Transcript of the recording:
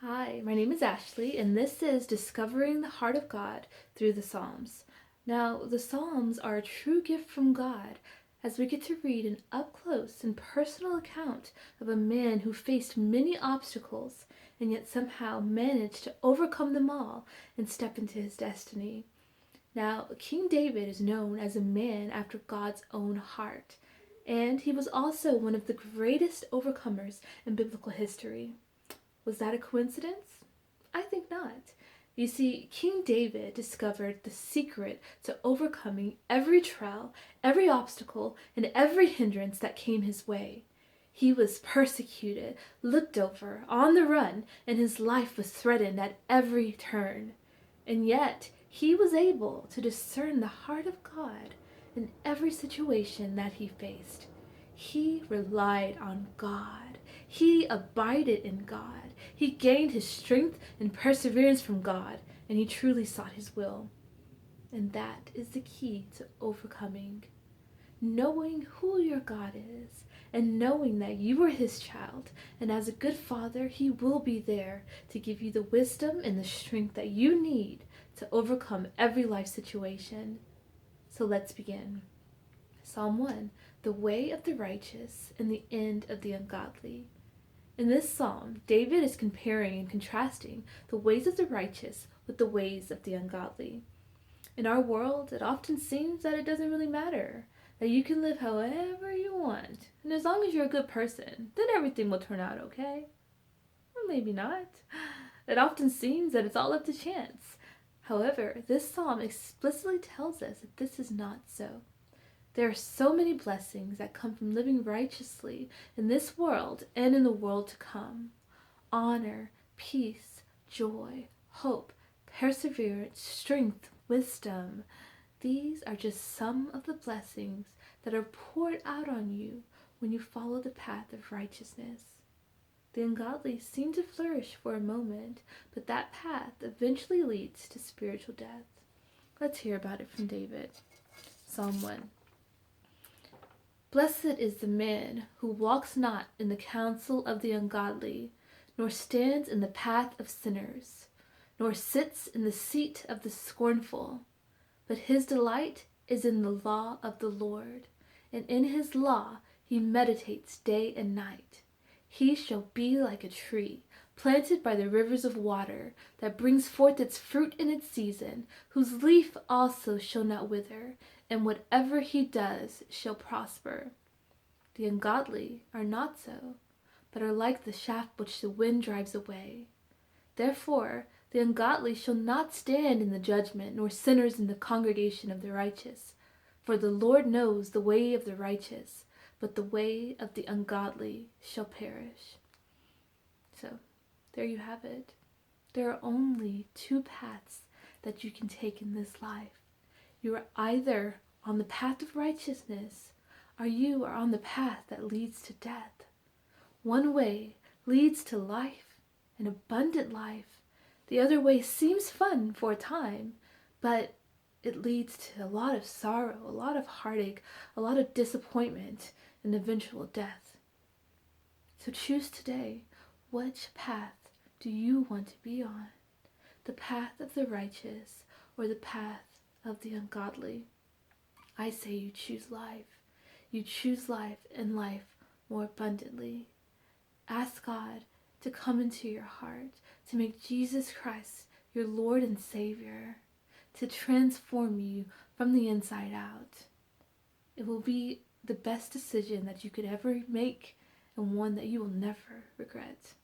Hi, my name is Ashley, and this is Discovering the Heart of God through the Psalms. Now, the Psalms are a true gift from God as we get to read an up close and personal account of a man who faced many obstacles and yet somehow managed to overcome them all and step into his destiny. Now, King David is known as a man after God's own heart, and he was also one of the greatest overcomers in biblical history. Was that a coincidence? I think not. You see, King David discovered the secret to overcoming every trial, every obstacle, and every hindrance that came his way. He was persecuted, looked over, on the run, and his life was threatened at every turn. And yet, he was able to discern the heart of God in every situation that he faced. He relied on God. He abided in God. He gained his strength and perseverance from God, and he truly sought his will. And that is the key to overcoming. Knowing who your God is, and knowing that you are his child, and as a good father, he will be there to give you the wisdom and the strength that you need to overcome every life situation. So let's begin. Psalm 1, the way of the righteous and the end of the ungodly. In this psalm, David is comparing and contrasting the ways of the righteous with the ways of the ungodly. In our world, it often seems that it doesn't really matter, that you can live however you want, and as long as you're a good person, then everything will turn out okay. Or maybe not. It often seems that it's all up to chance. However, this psalm explicitly tells us that this is not so. There are so many blessings that come from living righteously in this world and in the world to come. Honor, peace, joy, hope, perseverance, strength, wisdom. These are just some of the blessings that are poured out on you when you follow the path of righteousness. The ungodly seem to flourish for a moment, but that path eventually leads to spiritual death. Let's hear about it from David. Psalm 1. Blessed is the man who walks not in the counsel of the ungodly, nor stands in the path of sinners, nor sits in the seat of the scornful. But his delight is in the law of the Lord, and in his law he meditates day and night. He shall be like a tree planted by the rivers of water, that brings forth its fruit in its season, whose leaf also shall not wither, and whatever he does shall prosper. The ungodly are not so, but are like the chaff which the wind drives away. Therefore the ungodly shall not stand in the judgment, nor sinners in the congregation of the righteous. For the Lord knows the way of the righteous, but the way of the ungodly shall perish. So, there you have it. There are only two paths that you can take in this life. You are either on the path of righteousness, or you are on the path that leads to death. One way leads to life, an abundant life. The other way seems fun for a time, but it leads to a lot of sorrow, a lot of heartache, a lot of disappointment, and eventual death. So choose today, which path do you want to be on? The path of the righteous or the path of the ungodly? I say you choose life. You choose life and life more abundantly. Ask God to come into your heart, to make Jesus Christ your Lord and Savior, to transform you from the inside out. It will be the best decision that you could ever make, and one that you will never regret.